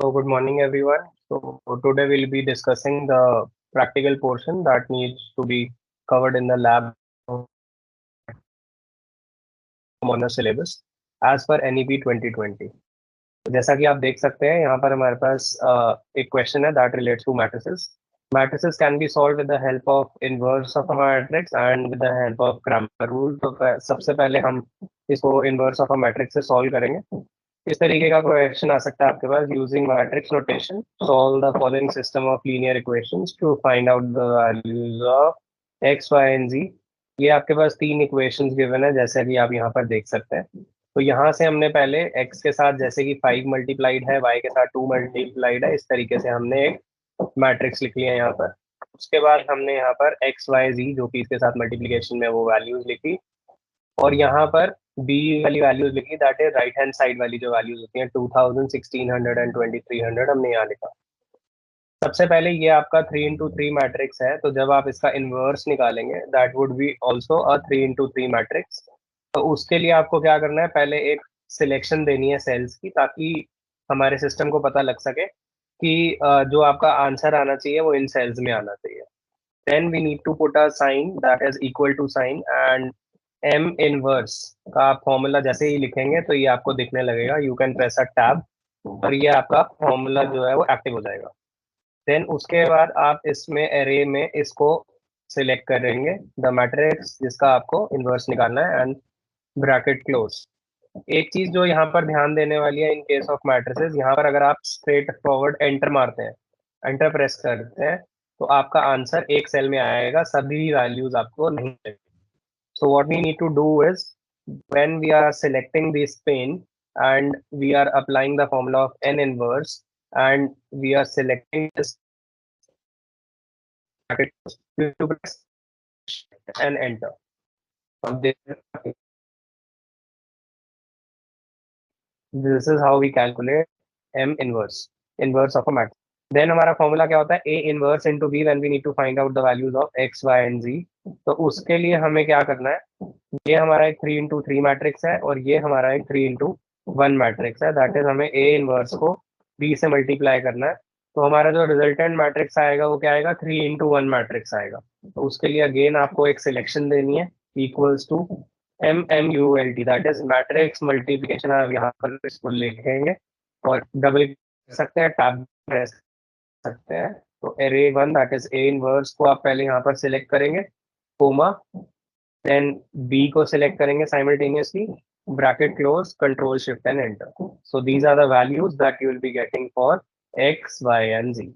So good morning, everyone. So today we'll be discussing the practical portion that needs to be covered in the lab on the syllabus as per NEP 2020. जैसा कि आप देख सकते हैं यहाँ पर हमारे पास एक क्वेश्चन है that relates to matrices. Matrices can be solved with the help of inverse of a matrix and with the help of Cramer rule. तो सबसे पहले हम इसको inverse of a matrix से solve करेंगे. इस तरीके का क्वेश्चन आ सकता है आपके पास using matrix notation solve the following system of linear equations to find out the values of x Y and z. ये आपके पास तीन इक्वेशंस गिवन है जैसे कि आप यहाँ पर देख सकते हैं। तो यहाँ से हमने पहले x के साथ जैसे कि 5 मल्टीप्लाइड है, y के साथ 2 मल्टीप्लाइड है, इस तरीके से हमने एक मैट्रिक्स लिख लिया यहाँ पर। उसके बाद हमने यहाँ पर एक्स वाई जी जो कि इसके साथ मल्टीप्लीकेशन में वो वैल्यूज लिखी और यहाँ पर बी वाली वैल्यूज लिखी that is right hand side वाली जो वैल्यूज होती हैं 2000, 1600 एंड 2300 हमने यहाँ लिखा। सबसे पहले ये आपका 3 into 3 मैट्रिक्स है, तो जब आप इसका इनवर्स निकालेंगे that would be also a 3 into 3 matrix. तो उसके लिए आपको क्या करना है, पहले एक सिलेक्शन देनी है सेल्स की ताकि हमारे सिस्टम को पता लग सके कि जो आपका आंसर आना चाहिए वो इन सेल्स में आना चाहिए। Then we need to put a sign that is equal to sign and M inverse का फॉर्मूला जैसे ही लिखेंगे तो ये आपको दिखने लगेगा, you can press a tab और ये आपका फॉर्मूला जो है वो एक्टिव हो जाएगा। देन उसके बाद आप इसमें एरे में इसको सिलेक्ट करेंगे द मैट्रिक्स जिसका आपको इनवर्स निकालना है एंड ब्रैकेट क्लोज। एक चीज जो यहाँ पर ध्यान देने वाली है इन केस ऑफ मैट्रिसेस, यहाँ पर अगर आप स्ट्रेट फॉरवर्ड एंटर मारते हैं, एंटर प्रेस करते हैं तो आपका आंसर एक सेल में आएगा, सभी वैल्यूज आपको नहीं मिलेगी। So what we need to do is when we are selecting this pane and we are applying the formula of n inverse and we are selecting this bracket, we have to press and enter. From there, this is how we calculate m inverse, inverse of a matrix. Then हमारा formula क्या होता है, a inverse into b when we need to find out the values of x, y and z. तो उसके लिए हमें क्या करना है, ये हमारा एक 3 into 3 मैट्रिक्स है और ये हमारा एक 3 into 1 मैट्रिक्स है, दैट इज हमें a इनवर्स को b से मल्टीप्लाई करना है। तो हमारा जो रिजल्टेंट मैट्रिक्स आएगा वो क्या आएगा, 3 into 1 मैट्रिक्स आएगा। तो उसके लिए अगेन आपको एक सिलेक्शन देनी है equals to MMULT that is matrix multiplication. आप यहाँ पर इसको लिखेंगे और डबल सकते हैं, टैब प्रेस सकते हैं। तो array one that is a inverse को आप पहले यहाँ पर सिलेक्ट करेंगे, कोमा, देन बी को सिलेक्ट करेंगे simultaneously, bracket close, control shift and enter. So these are the values that you will be getting for x Y and z.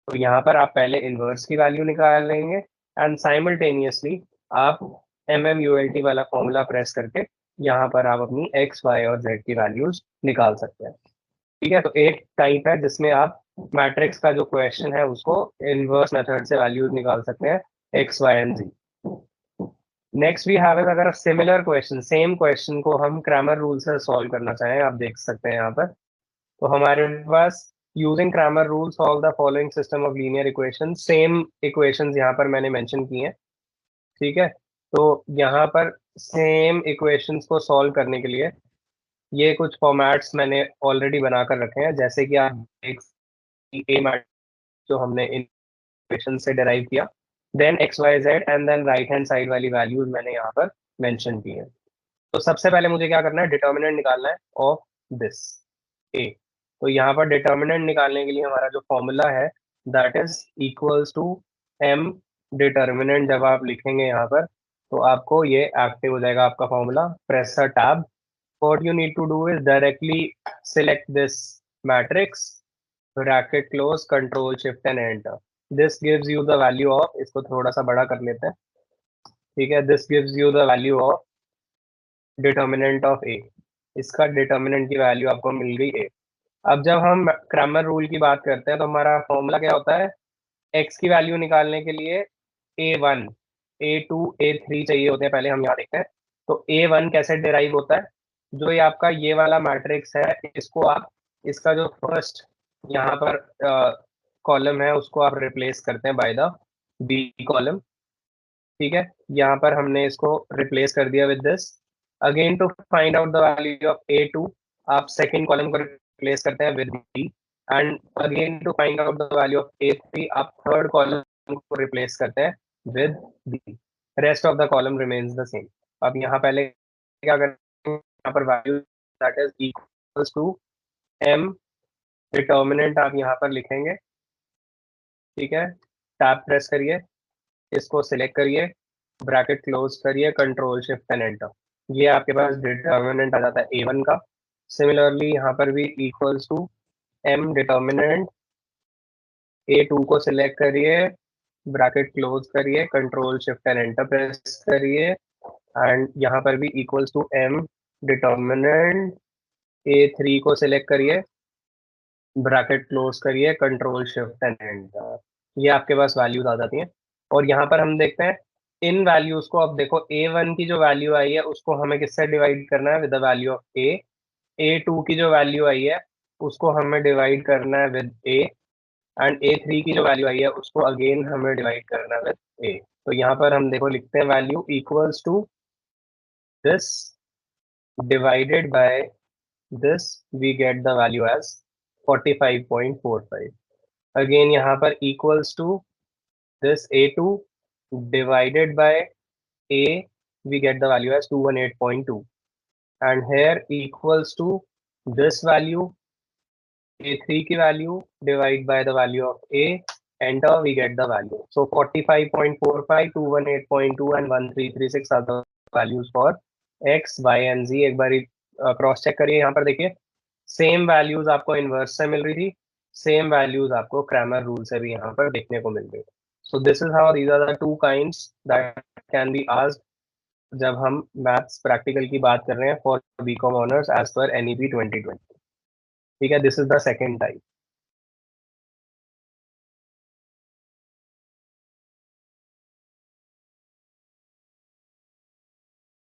तो यहाँ पर आप पहले इनवर्स की वैल्यू निकाल लेंगे एंड साइमल्टेनियसली आप MMULT वाला फॉर्मूला प्रेस करके यहाँ पर आप अपनी एक्स वाई और जेड की वैल्यूज निकाल सकते हैं। ठीक है, तो एक टाइप है जिसमें आप मैट्रिक्स का जो क्वेश्चन है उसको इनवर्स मेथड से वैल्यूज निकाल सकते हैं X Y and Z. Next we have अगर सिमिलर क्वेश्चन, सेम क्वेश्चन को हम क्रैमर रूल से सॉल्व करना चाहें, आप देख सकते हैं यहाँ पर। तो हमारे पास using Cramer rule solve the following system of linear equation, same equations यहाँ पर मैंने मेंशन की हैं। ठीक है, तो यहाँ पर सेम इक्वेशंस को सॉल्व करने के लिए ये कुछ फॉर्मेट्स मैंने ऑलरेडी बनाकर रखे हैं, जैसे कि आप देख ए मैट्रिक्स जो हमने इन इक्वेशन से डिराइव किया, then X Y Z and then right hand side वाली वैल्यूज मैंने यहाँ पर मेंशन की है। तो सबसे पहले मुझे क्या करना है, डिटर्मिनेंट निकालना है ऑफ दिस ए। तो यहाँ पर डिटर्मिनेंट निकालने के लिए हमारा जो फॉर्मूला है that is equals to M determinant. जब आप लिखेंगे यहाँ पर तो आपको ये एक्टिव हो जाएगा आपका formula, press a tab. what you need to do is directly select this matrix, bracket close, control shift and enter. This gives you the value of, इसको थोड़ा सा बड़ा कर लेते हैं, ठीक है, this gives you the value of determinant of a। इसका डिटर्मिनेंट की वैल्यू आपको मिल गई a। अब जब हम क्रैमर रूल की बात करते हैं तो हमारा फॉर्मूला क्या होता है, x की वैल्यू निकालने के लिए a1, a2, a3 चाहिए होते हैं, पहले हम यहाँ देखते हैं। तो a1 कैसे डिराइव होता है, जो ये आपका ये वाला मैट्रिक्स है इसको आप, इसका जो फर्स्ट यहाँ पर कॉलम है उसको आप रिप्लेस करते हैं बाय द बी कॉलम। ठीक है, यहाँ पर हमने इसको रिप्लेस कर दिया with this. Again to find out the value of a2 आप सेकेंड कॉलम को रिप्लेस करते हैं with B. And again to find out the value of A3 आप थर्ड कॉलम को रिप्लेस करते हैं with B, rest of the column remains the same. अब यहाँ पहले क्या करेंगे, यहाँ पर value that is equals to M, determinant आप यहाँ पर लिखेंगे, ठीक है, टैब प्रेस करिए, इसको सिलेक्ट करिए, ब्रैकेट क्लोज करिए, कंट्रोल शिफ्ट एंड एंटर, ये आपके पास डिटर्मिनेंट आ जाता है A1 का। सिमिलरली यहाँ पर भी equals to M determinant, A2 को सिलेक्ट करिए, ब्रैकेट क्लोज करिए, control shift and enter press करिए, एंड यहाँ पर भी equals to M determinant, A3 को सिलेक्ट करिए, ब्रैकेट क्लोज करिए, कंट्रोल शिफ्ट एंड एंटर, ये आपके पास वैल्यूज आ जाती हैं। और यहाँ पर हम देखते हैं इन वैल्यूज को, अब देखो A1 की जो वैल्यू आई है उसको हमें किससे डिवाइड करना है, with the value of A। A2 की जो वैल्यू आई है उसको हमें डिवाइड करना है विद A, एंड A3 की जो वैल्यू आई है उसको अगेन हमें डिवाइड करना है विद A। तो यहाँ पर हम देखो लिखते हैं value equals to this divided by this we get the value as 45.45। again यहाँ पर equals to this A2 divided by A, we get the value as 218.2, and here equals to this value A3 की value divide by the value of A, enter, we get the value, so 45.45, 218.2 and 1336 are the values for x, y and z। एक बार cross check करिए, यहाँ पर देखिए same values आपको inverse से मिल रही थी, सेम वैल्यूज आपको क्रैमर रूल से भी यहाँ पर देखने को मिल रही। So this is how these are the two kinds that can be asked जब हम मैथ्स प्रैक्टिकल की बात कर रहे हैं for BCom honours as per NEP 2020। ठीक है, this is the second type.